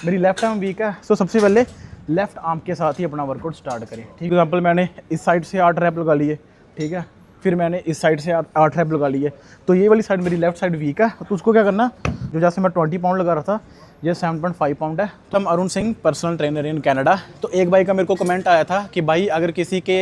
मेरी left arm week है, सो सबसे पहले लेफ्ट आर्म के साथ ही अपना वर्कआउट स्टार्ट करें। ठीक, एग्जांपल मैंने इस साइड से 8 रैप लगा लिए, ठीक है, फिर मैंने इस साइड से 8 रैप लगा लिए, तो ये वाली साइड मेरी लेफ्ट साइड वीक है, तो उसको क्या करना, जो जैसे मैं 20 पाउंड लगा रहा था, ये 7.5 पाउंड है। तो हम Arun Singh, personal trainer in Canada. तो एक भाई का मेरे को कमेंट आया था कि भाई अगर किसी के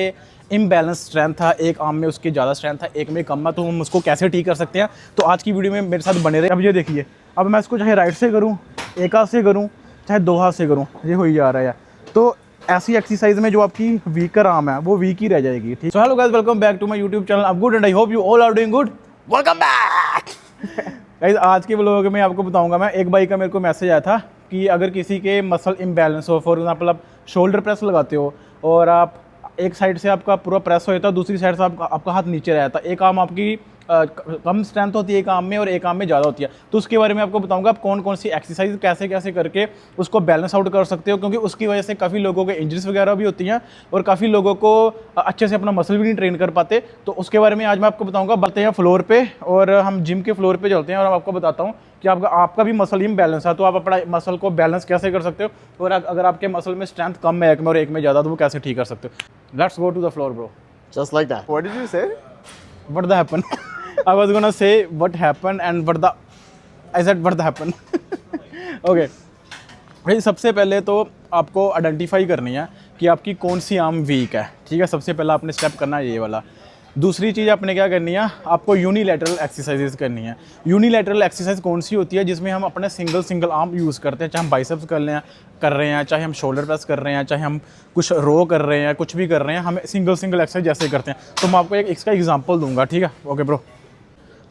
इम्बैलेंस स्ट्रेंथ था, एक आर्म में उसकी ज़्यादा स्ट्रेंथ था, एक में कम है, तो हम उसको कैसे ठीक कर सकते हैं। तो आज की वीडियो में मेरे साथ बने रहे। अब ये देखिए, अब मैं इसको चाहे राइट से करूँ, एक हाथ से करूँ, चाहे 2 हाथ से करूँ, ये हो ही जा रहा है। तो ऐसी एक्सरसाइज में जो आपकी वीकर आर्म है वो वीक ही रह जाएगी। ठीक, so hello guys, welcome back to my YouTube channel. I am good and I hope you all are doing good. Welcome back guys. आज के व्लॉग में आपको बताऊंगा, मैं एक भाई का मेरे को मैसेज आया था कि अगर किसी के मसल इम्बैलेंस हो, फॉर एग्जांपल आप शोल्डर प्रेस लगाते हो और आप एक साइड से आपका पूरा प्रेस हो जाता है, दूसरी साइड से आपका हाथ नीचे रहता है, एक आर्म आपकी कम स्ट्रेंथ होती है एक आर्म में और एक आर्म में ज़्यादा होती है, तो उसके बारे में आपको बताऊंगा आप कौन कौन सी एक्सरसाइज कैसे कैसे करके उसको बैलेंस आउट कर सकते हो, क्योंकि उसकी वजह से काफ़ी लोगों के इंजरीज वगैरह भी होती हैं और काफ़ी लोगों को अच्छे से अपना मसल भी नहीं ट्रेन कर पाते। तो उसके बारे में आज मैं आपको बताऊँगा। बढ़ते हैं फ्लोर पे और हम जिम के फ्लोर पर चलते हैं और मैं आपको बताता हूँ कि आपका भी मसल इम्बैलेंस है, तो आप अपना मसल को बैलेंस कैसे कर सकते हो, और अगर आपके मसल में स्ट्रेंथ कम है एक में और एक में ज़्यादा, तो वो कैसे ठीक कर सकते हो। Let's go to the floor bro. Just like that. What did you say? What the happen? I was gonna say what happened and I said what the happened. Okay. भाई सबसे पहले तो आपको आइडेंटिफाई करनी है कि आपकी कौन सी आर्म वीक है। ठीक है, सबसे पहला आपने स्टेप करना है ये वाला। दूसरी चीज़ आपने क्या करनी है, आपको यूनिलैटरल एक्सरसाइजेज करनी है। यूनिलैटरल एक्सरसाइज कौन सी होती है, जिसमें हम अपने सिंगल आर्म यूज़ करते हैं, चाहे हम बाइसेप्स कर रहे हैं, चाहे हम शोल्डर प्रेस कर रहे हैं, चाहे हम कुछ रो कर रहे हैं, कुछ भी कर रहे हैं, हमें सिंगल एक्सरसाइज जैसे करते हैं। तो मैं आपको एक इसका एग्जांपल दूंगा। ठीक है, ओके ब्रो।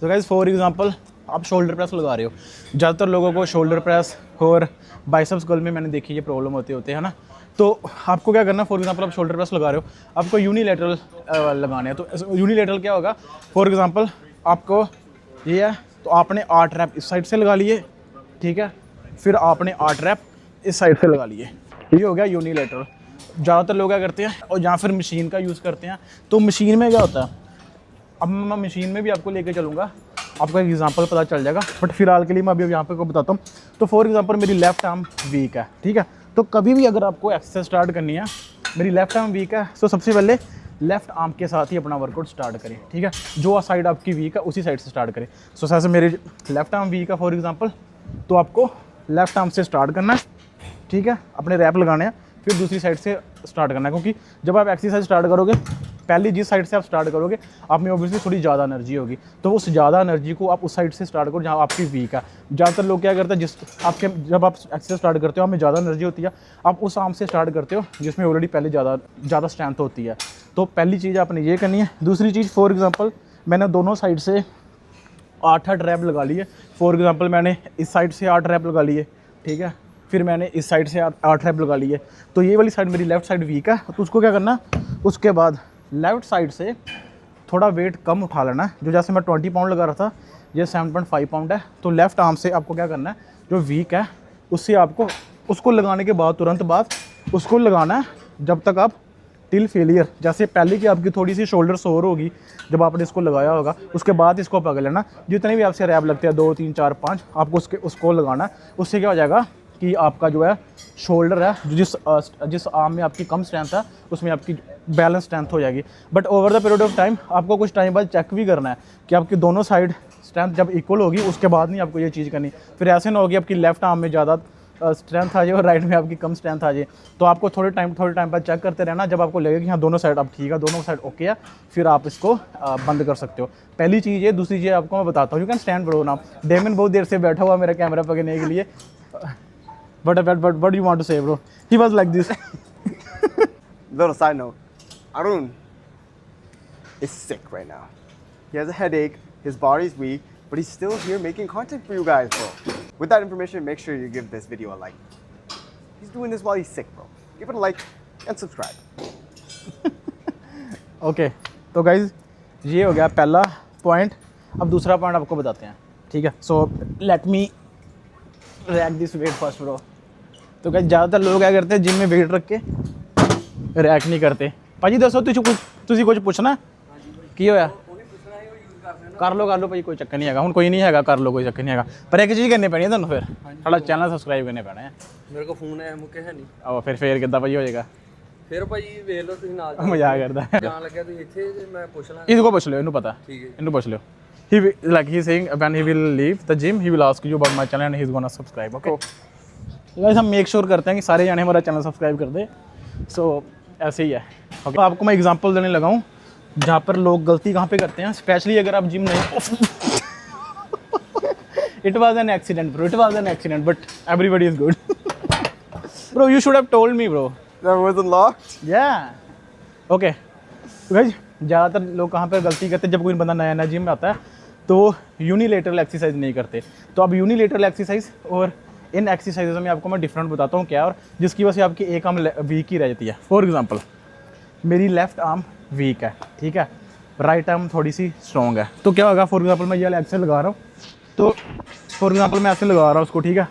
तो गाइस फॉर एग्जांपल आप शोल्डर प्रेस लगा रहे हो, ज़्यादातर लोगों को शोल्डर प्रेस और बाइसेप्स कर्ल में मैंने देखी ये प्रॉब्लम होते हैं ना। तो आपको क्या करना, फॉर एग्जांपल आप शोल्डर प्रेस लगा रहे हो, आपको यूनिलैटरल लगाने हैं। तो यूनिलैटरल क्या होगा, फॉर एग्जांपल आपको ये है, तो आपने 8 रैप इस साइड से लगा लिए, ठीक है, फिर आपने 8 रैप इस साइड से लगा लिए, ये हो गया यूनिलैटरल। ज़्यादातर लोग क्या करते हैं, और या फिर मशीन का यूज़ करते हैं। तो मशीन में क्या होता है, अब मैं मशीन में भी आपको लेके चलूँगा, आपको एक एग्जांपल पता चल जाएगा, बट फिलहाल के लिए मैं अभी यहाँ पे को बताता हूँ। तो फॉर एग्जांपल मेरी लेफ्ट आर्म वीक है, ठीक है, तो कभी भी अगर आपको एक्सरसाइज स्टार्ट करनी है, मेरी लेफ्ट आर्म वीक है, तो सबसे पहले लेफ्ट आर्म के साथ ही अपना वर्कआउट स्टार्ट करें। ठीक है, जो साइड आपकी वीक है उसी साइड से स्टार्ट करें। सो जैसे मेरी लेफ्ट आर्म वीक है फॉर एग्जांपल, तो आपको लेफ्ट आर्म से स्टार्ट करना है, ठीक है, अपने रैप लगाने हैं, फिर दूसरी साइड से स्टार्ट करना है, क्योंकि जब आप एक्सरसाइज स्टार्ट करोगे, पहली जिस साइड से आप स्टार्ट करोगे, आप में ऑब्वियसली थोड़ी ज़्यादा एनर्जी होगी, तो उस ज़्यादा एनर्जी को आप उस साइड से स्टार्ट करो जहाँ आपकी वीक है। ज़्यादातर लोग क्या करते हैं, जब आप एक्सरसाइज स्टार्ट करते हो, आप में ज़्यादा एनर्जी होती है, आप उस आर्म से स्टार्ट करते हो जिसमें ऑलरेडी पहले ज़्यादा स्ट्रेंथ होती है। तो पहली चीज़ आपने ये करनी है। दूसरी चीज़, फॉर एग्जाम्पल मैंने दोनों साइड से 8 रैप लगा लिए। फॉर एग्जाम्पल मैंने इस साइड से 8 रैप लगा लिए, ठीक है, फिर मैंने इस साइड से 8 रैप लगा लिए, तो ये वाली साइड मेरी लेफ्ट साइड वीक है, तो उसको क्या करना, उसके बाद लेफ्ट साइड से थोड़ा वेट कम उठा लेना है। जो जैसे मैं 20 पाउंड लगा रहा था, ये 7.5 पाउंड है, तो लेफ्ट आर्म से आपको क्या करना है, जो वीक है उससे आपको उसको लगाने के बाद तुरंत बाद उसको लगाना है, जब तक आप टिल फेलियर, जैसे पहले की आपकी थोड़ी सी शोल्डर सोर होगी जब आपने इसको लगाया होगा, उसके बाद इसको पकड़ लेना। जितने भी आपसे रैप लगते हैं 2 3 4 5, आपको उसको लगाना है। उससे क्या हो जाएगा कि आपका जो है शोल्डर है, जो जिस आर्म में आपकी कम स्ट्रेंथ है, उसमें आपकी बैलेंस स्ट्रेंथ हो जाएगी। But over the period of time आपको कुछ टाइम बाद चेक भी करना है कि आपकी दोनों साइड स्ट्रेंथ जब इक्वल होगी, उसके बाद नहीं आपको ये चीज़ करनी। फिर ऐसे ना होगी आपकी लेफ्ट आर्म में ज़्यादा स्ट्रेंथ आ जाए और राइट में आपकी कम स्ट्रेंथ आ जाए। तो आपको थोड़े टाइम बाद चेक करते रहना, जब आपको लगे कि हाँ दोनों साइड अब ठीक है, दोनों साइड ओके है, फिर आप इसको बंद कर सकते हो। पहली चीज़ है। दूसरी चीज़ आपको मैं बताता हूँ, you can stand bro now. डेमन बहुत देर से बैठा हुआ मेरा कैमरा पकड़ने के लिए। What do you want to say, bro? He was like this. Little side note. Arun is sick right now. He has a headache, his body's weak, but he's still here making content for you guys, bro. With that information, make sure you give this video a like. He's doing this while he's sick, bro. Give it a like and subscribe. Okay. तो guys, ये हो गया पहला point. अब दूसरा point आपको बताते हैं, ठीक है। So let me rack this weight first bro. तो क्या ज़्यादातर लोग क्या करते हैं, जिम में वेट रख के रैक नहीं करते। भाजी दसो तुझे कुछ पुछना की होया? कर लो भाई, कोई चक्कर नहीं है हुण, कोई नहीं है, कर लो, कोई चक्कर नहीं है। पर एक चीज़ करनी पैनी है तुहानूं, फिर साडा चैनल सबसक्राइब करने पैना है। ਮੇਰੇ ਕੋਲ ਫੋਨ ਹੈ ਮੁੱਕੇ ਹੈ ਨਹੀਂ। ਆਹੋ ਫਿਰ ਕਿੱਦਾਂ ਭਾਈ ਹੋ ਜਾਏਗਾ? ਫਿਰ ਭਾਈ ਵੇਖ ਲਓ ਤੁਸੀਂ ਨਾਲ ਮਜ਼ਾਕ ਕਰਦਾ ਹੈ। ਜਾਣ ਲੱਗਿਆ ਤੁਸੀਂ ਇੱਥੇ ਤੇ ਮੈਂ ਪੁੱਛ ਲਾਂ। ਇਹਨੂੰ ਪੁੱਛ ਲਿਓ, ਇਹਨੂੰ ਪਤਾ, ਠੀਕ ਹੈ। ਇਹਨੂੰ ਪੁੱਛ ਲਿਓ। He like he's saying when he will leave the gym he will ask you about my channel and he's gonna subscribe, okay? Guys हम मेक श्योर करते हैं कि सारे जाने हमारा चैनल सब्सक्राइब कर दे। सो ऐसे ही है, ओके। आपको मैं एग्जांपल देने लगा हूँ जहाँ पर लोग गलती कहाँ पे करते हैं, स्पेशली अगर आप जिम नहीं It was an accident bro, it was an accident but everybody is good bro, you should have told me bro. That wasn't locked? Yeah, okay। तो गाइस ज़्यादातर लोग कहाँ पर गलती करते हैं, जब कोई बंदा नया नया जिम में आता है तो यूनिलेटरल एक्सरसाइज नहीं करते। तो अब यूनिलेटरल एक्सरसाइज और इन एक्सरसाइजों में आपको मैं डिफरेंट बताता हूँ क्या, और जिसकी वजह से आपकी एक आर्म वीक ही रह जाती है। फॉर एग्जांपल मेरी लेफ़्ट आर्म वीक है, ठीक है, राइट आर्म थोड़ी सी स्ट्रॉन्ग है। तो क्या होगा, फॉर एग्जांपल मैं ये वाला एक्सरसाइज लगा रहा हूँ, तो फॉर एग्जांपल मैं ऐसे लगा रहा हूँ उसको, ठीक है,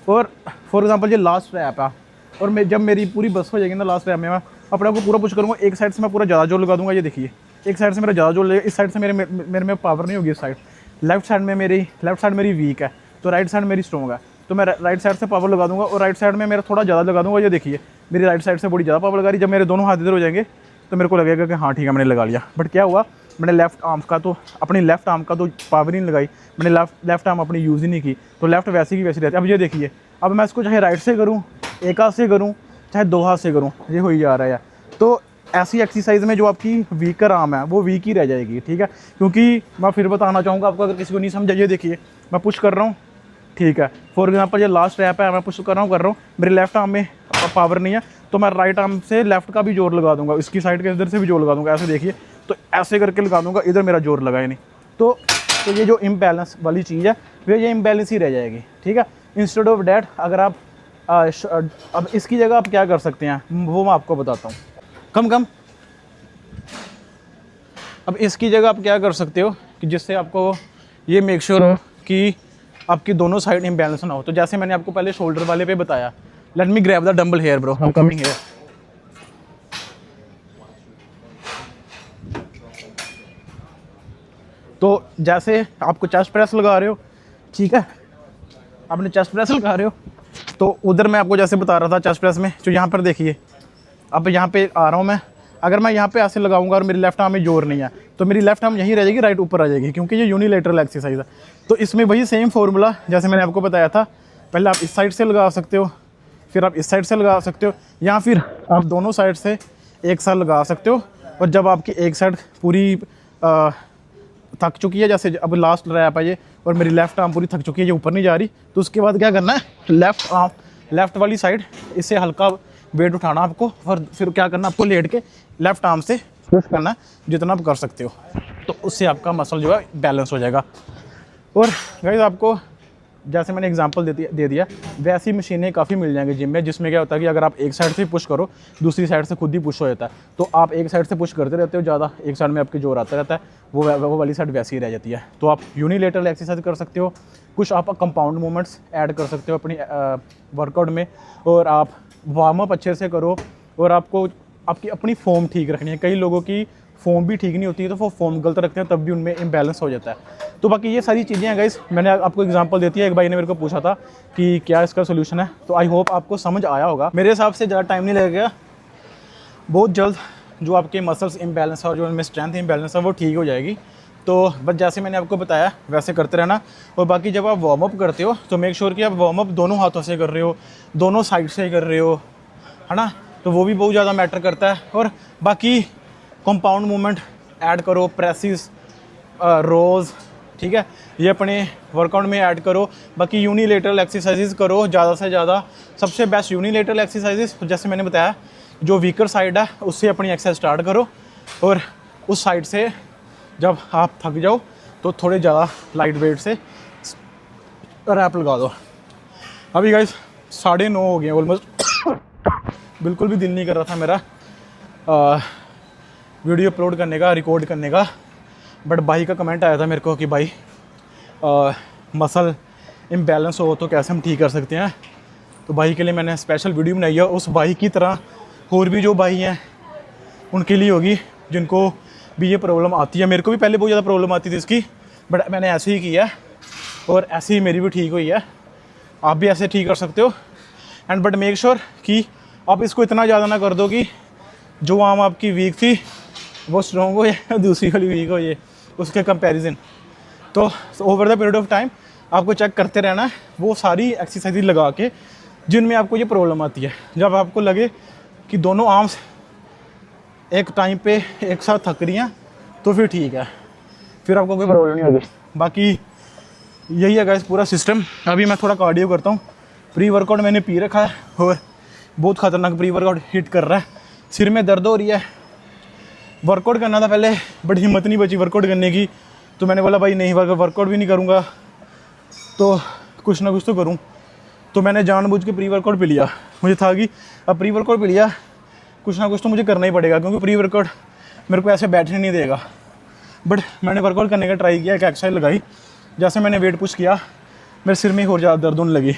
और फॉर एग्जांपल ये लास्ट रैप है, और मैं जब मेरी पूरी बस हो जाएगी ना लास्ट रैप में, मैं अपने आप को पूरा पुश करूँगा, एक साइड से मैं पूरा ज़्यादा जोर लगा दूँगा, ये देखिए एक साइड से मेरा ज़्यादा जोर लगेगा, इस साइड से मेरे में पावर नहीं होगी, इस साइड लेफ्ट साइड मेरी वीक है, तो राइट साइड मेरी स्ट्रॉन्ग है, तो मैं राइट साइड से पावर लगा दूंगा और राइट साइड में मेरा थोड़ा ज़्यादा लगा दूंगा, ये देखिए मेरी राइट साइड से बड़ी ज़्यादा पावर लगा रही। जब मेरे दोनों हाथ इधर हो जाएंगे तो मेरे को लगेगा कि हाँ ठीक है मैंने लगा लिया, बट क्या हुआ, मैंने लेफ्ट आर्म का तो पावर ही नहीं लगाई, मैंने लेफ्ट आर्म अपनी यूज़ ही नहीं की, तो लेफ्ट वैसी की वैसी रहती है। अब ये देखिए, अब मैं इसको चाहे राइट से करूँ, एक हाथ से करूँ, चाहे दो हाथ से करूँ, ये हो ही जा रहा है। तो ऐसी एक्सरसाइज में जो आपकी वीकर आर्म है वो वीक ही रह जाएगी, ठीक है। क्योंकि मैं फिर बताना चाहूँगा आपको, अगर किसी को नहीं समझा, ये देखिए मैं पुश कर रहा हूँ, ठीक है, फॉर एग्जांपल ये लास्ट रैप है, मैं पुश कर रहा हूँ, मेरे लेफ्ट आर्म में पावर नहीं है, तो मैं राइट आर्म से लेफ्ट का भी जोर लगा दूंगा, इसकी साइड के इधर से भी जोर लगा दूंगा, ऐसे देखिए, तो ऐसे करके लगा दूंगा, इधर मेरा जोर लगा ही नहीं। तो ये जो इम्बैलेंस वाली चीज़ है वो ये इम्बैलेंस ही रह जाएगी, ठीक है। इंस्टेड ऑफ डैट अगर आप अब इसकी जगह आप क्या कर सकते हैं वो मैं आपको बताता हूँ। कम अब इसकी जगह आप क्या कर सकते हो कि जिससे आपको ये मेक श्योर हो कि आपकी दोनों साइड इम्बैलेंस ना हो। तो जैसे मैंने आपको पहले शोल्डर वाले पे बताया, let me grab the dumbbell here bro, I am coming here. तो जैसे आपको चेस्ट प्रेस लगा रहे हो, ठीक है, आपने चेस्ट प्रेस लगा रहे हो, तो उधर मैं आपको जैसे बता रहा था चेस्ट प्रेस में, जो यहाँ पर देखिए, अब यहाँ पे आ रहा हूँ मैं, अगर मैं यहाँ पे ऐसे लगाऊंगा और मेरी लेफ्ट आर्म में जोर नहीं है तो मेरी लेफ्ट आर्म यहीं रह जाएगी, राइट ऊपर आ जाएगी, क्योंकि ये यूनिलेटरल एक्सरसाइज है। तो इसमें वही सेम फार्मूला जैसे मैंने आपको बताया था, पहले आप इस साइड से लगा सकते हो, फिर आप इस साइड से लगा सकते हो, या फिर आप दोनों साइड से एक साथ लगा सकते हो। और जब आपकी एक साइड पूरी थक चुकी है, जैसे अब लास्ट रैप है ये, और मेरी लेफ्ट आर्म पूरी थक चुकी है, ये ऊपर नहीं जा रही, तो उसके बाद क्या करना है, लेफ्ट वाली साइड इससे हल्का वेट उठाना आपको, और फिर क्या करना आपको, लेट के लेफ्ट आर्म से पुश करना है जितना आप कर सकते हो, तो उससे आपका मसल जो है बैलेंस हो जाएगा। और गाइस आपको जैसे मैंने एग्जांपल दे दिया, वैसी मशीनें काफ़ी मिल जाएंगी जिम में, जिसमें क्या होता है कि अगर आप एक साइड से पुश करो, दूसरी साइड से खुद ही पुश हो जाता है। तो आप एक साइड से पुश करते रहते हो ज़्यादा, एक साइड में आपके जोर आता रहता है, वो वाली साइड वैसी ही रह जाती है। तो आप यूनिलेटरल एक्सरसाइज कर सकते हो, कुछ आप कंपाउंड मूवमेंट्स ऐड कर सकते हो अपनी वर्कआउट में, और आप वार्म अप अच्छे से करो, और आपको आपकी अपनी फॉर्म ठीक रखनी है। कई लोगों की फॉर्म भी ठीक नहीं होती है, तो वो फॉर्म गलत रखते हैं, तब भी उनमें इम्बैलेंस हो जाता है। तो बाकी ये सारी चीज़ें हैं गाइस, मैंने आपको एग्जांपल देती है। एक भाई ने मेरे को पूछा था कि क्या इसका सोल्यूशन है, तो आई होप आपको समझ आया होगा। मेरे हिसाब से ज़्यादा टाइम नहीं लगेगा, बहुत जल्द जो आपके मसल्स इम्बैलेंस है और जो उनमें स्ट्रेंथ इम्बैलेंस है वो ठीक हो जाएगी। तो बस जैसे मैंने आपको बताया वैसे करते रहना। और बाकी जब आप वार्म अप करते हो तो मेक श्योर कि आप वार्म अप दोनों हाथों से कर रहे हो, दोनों साइड से कर रहे हो, है ना, तो वो भी बहुत ज़्यादा मैटर करता है। और बाकी कंपाउंड मूवमेंट ऐड करो, प्रेसिस, रोज़, ठीक है, ये अपने वर्कआउट में ऐड करो। बाकी यूनिलेटरल एक्सरसाइजेस करो ज़्यादा से ज़्यादा, सबसे बेस्ट यूनिलेटरल एक्सरसाइजेस, जैसे मैंने बताया जो वीकर साइड है उससे अपनी एक्सरसाइज स्टार्ट करो, और उस साइड से जब आप थक जाओ तो थोड़े ज़्यादा लाइट वेट से रैप लगा दो। अभी गाइस 9:30 हो गए ऑलमोस्ट, बिल्कुल भी दिल नहीं कर रहा था मेरा वीडियो अपलोड करने का, रिकॉर्ड करने का, बट भाई का कमेंट आया था मेरे को कि भाई मसल इम्बैलेंस हो तो कैसे हम ठीक कर सकते हैं। तो भाई के लिए मैंने स्पेशल वीडियो बनाई है। उस भाई की तरह और भी जो भाई हैं उनके लिए होगी जिनको भी ये प्रॉब्लम आती है। मेरे को भी पहले बहुत ज़्यादा प्रॉब्लम आती थी इसकी, बट मैंने ऐसे ही किया और ऐसे ही मेरी भी ठीक हुई है। आप भी ऐसे ठीक कर सकते हो। एंड बट मेक श्योर कि आप इसको इतना ज़्यादा ना कर दो कि जो आर्म आपकी वीक थी वो स्ट्रॉन्ग हो या दूसरी वाली वीक हो, ये उसके कंपैरिजन। तो over the period of time आपको चेक करते रहना है वो सारी एक्सरसाइज लगा के जिनमें आपको ये प्रॉब्लम आती है। जब आपको लगे कि दोनों आर्म्स एक टाइम पे एक साथ थक रही हैं तो फिर ठीक है, फिर आपको कोई प्रॉब्लम नहीं होगी। बाकी यही है गाइस पूरा सिस्टम। अभी मैं थोड़ा कार्डियो करता हूँ। प्री वर्कआउट मैंने पी रखा है और बहुत ख़तरनाक प्री वर्कआउट हिट कर रहा है। सिर में दर्द हो रही है। वर्कआउट करना था पहले बट हिम्मत नहीं बची वर्कआउट करने की, तो मैंने बोला भाई नहीं, वर्कआउट भी नहीं करूँगा तो कुछ ना कुछ तो करूँ। तो मैंने जानबूझ के प्री वर्कआउट पी लिया। मुझे था कि अब प्री वर्कआउट पी लिया, कुछ ना कुछ तो मुझे करना ही पड़ेगा, क्योंकि प्री वर्कआउट मेरे को ऐसे बैठने नहीं देगा। बट मैंने वर्कआउट करने का ट्राई किया, एक एक्सरसाइज लगाई। जैसे मैंने वेट पुश किया मेरे सिर में और ज़्यादा दर्द होने लगी,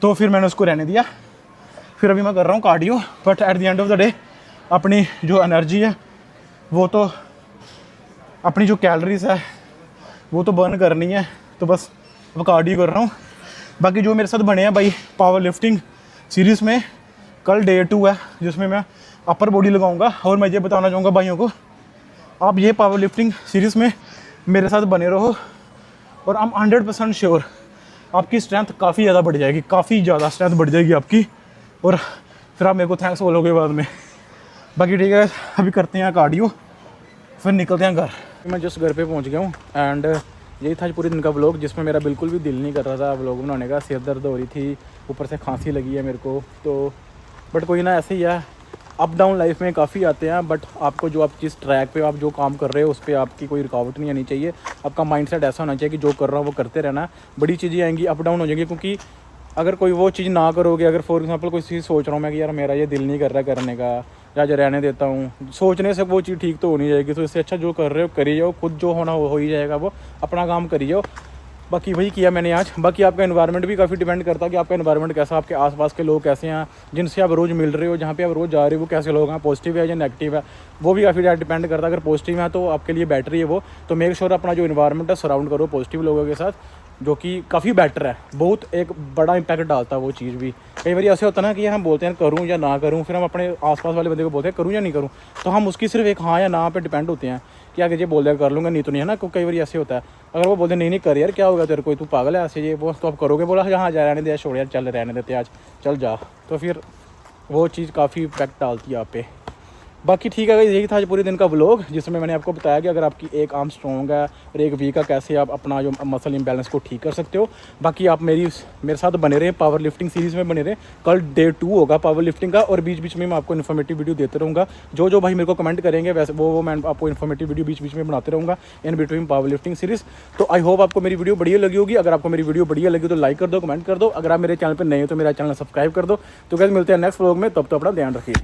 तो फिर मैंने उसको रहने दिया। फिर अभी मैं कर रहा हूँ cardio. But at the end of the day अपनी जो एनर्जी है वो तो, अपनी जो कैलोरीज है वो तो बर्न करनी है, तो बस अब कार्डियो कर रहा हूँ। बाकी जो मेरे साथ बने हैं भाई पावर लिफ्टिंग सीरीज़ में, कल डे 2 है जिसमें मैं अपर बॉडी लगाऊंगा। और मैं ये बताना चाहूँगा भाइयों को, आप ये पावर लिफ्टिंग सीरीज़ में मेरे साथ बने रहो और I'm 100% श्योर आपकी स्ट्रेंथ काफ़ी ज़्यादा बढ़ जाएगी, काफ़ी ज़्यादा स्ट्रेंथ बढ़ जाएगी आपकी, और फिर आप मेरे को थैंक्स बोलोगे बाद में। बाकी ठीक है, अभी करते हैं कार्डियो फिर निकलते हैं घर। मैं जस्ट घर पे पहुंच गया हूँ एंड यही था पूरे दिन का व्लॉग, जिसमें मेरा बिल्कुल भी दिल नहीं कर रहा था व्लॉग बनाने का। सिर दर्द हो रही थी, ऊपर से खांसी लगी है मेरे को, तो बट कोई ना, ऐसे ही है। अप डाउन लाइफ में काफ़ी आते हैं, बट आपको जो आप जिस ट्रैक पे आप जो काम कर रहे हो उस पर आपकी कोई रुकावट नहीं आनी चाहिए। आपका माइंडसेट ऐसा होना चाहिए कि जो कर रहा हूँ वो करते रहना। बड़ी चीज़ें आएंगी, अप डाउन हो जाएंगी, क्योंकि अगर कोई वो चीज़ ना करोगे, अगर फॉर एग्जांपल कोई चीज़ सोच रहा हूँ मैं कि यार मेरा ये दिल नहीं कर रहा करने का, या जो रहने देता हूँ, सोचने से वो चीज़ ठीक तो हो नहीं जाएगी। तो इससे अच्छा जो कर रहे हो करी जाओ, खुद जो होना हो ही जाएगा, वो अपना काम करी जाओ। बाकी वही किया मैंने आज। बाकी आपका एनवायरनमेंट भी काफ़ी डिपेंड करता है कि आपका एनवायरनमेंट कैसा, आपके आसपास के लोग कैसे हैं, जिनसे आप रोज़ मिल रहे हो, जहाँ पे आप रोज़ जा रहे हो वो कैसे लोग हैं, पॉजिटिव है या नेगेटिव है, वो भी काफ़ी ज़्यादा डिपेंड करता है। अगर पॉजिटिव है तो आपके लिए बेटर ही है वो, तो मेक श्योर अपना जो एनवायरनमेंट है सराउंड करो पॉजिटिव लोगों के साथ, जो कि काफ़ी बेटर है। बहुत एक बड़ा इंपैक्ट डालता है वो चीज़ भी। कई बार ऐसे होता है ना कि हम बोलते हैं करूँ या ना करूँ, फिर हम अपने आसपास वाले बंदे को बोलते हैं करूँ या नहीं करूँ, तो हम उसकी सिर्फ एक हाँ या ना पे डिपेंड होते हैं कि अगर ये बोल दिया कर लूँगा, नहीं तो नहीं, है ना। कई बार ऐसे होता है, अगर वो बोलते नहीं कर यार क्या होगा तेरे को, तू पागल है ऐसे ये वो, तो आप करोगे, बोला हाँ जा रहने दे, छोड़ यार चल रहने देते आज, चल जा, तो फिर वो चीज़ काफ़ी इम्पैक्ट डालती है आप पे। बाकी ठीक है, यही था आज पूरे दिन का व्लॉग, जिसमें मैंने आपको बताया कि अगर आपकी एक आर्म स्ट्रॉन्ग है और एक वीक है, कैसे आप अपना जो मसल इम्बैलेंस को ठीक कर सकते हो। बाकी आप मेरे साथ बने रहे, पावर लिफ्टिंग सीरीज़ में बने रहे। कल डे 2 होगा पावर लिफ्टिंग का, और बीच बीच में मैं आपको इन्फॉर्मेटिव वीडियो देते रहूँगा। जो भाई मेरे को कमेंट करेंगे वैसे वो मैं आपको इन्फॉर्मेटिव वीडियो बीच बीच में बनाते रहूँगा in between power lifting series. तो आई होप आपको मेरी वीडियो बढ़िया लगी होगी। अगर आपको मेरी वीडियो बढ़िया लगी तो लाइक कर दो, कमेंट कर दो। अगर आप मेरे चैनल पर नए हो तो मेरा चैनल सब्सक्राइब कर दो। तो गाइस मिलते हैं नेक्स्ट व्लॉग में, तब तो अपना ध्यान रखिए।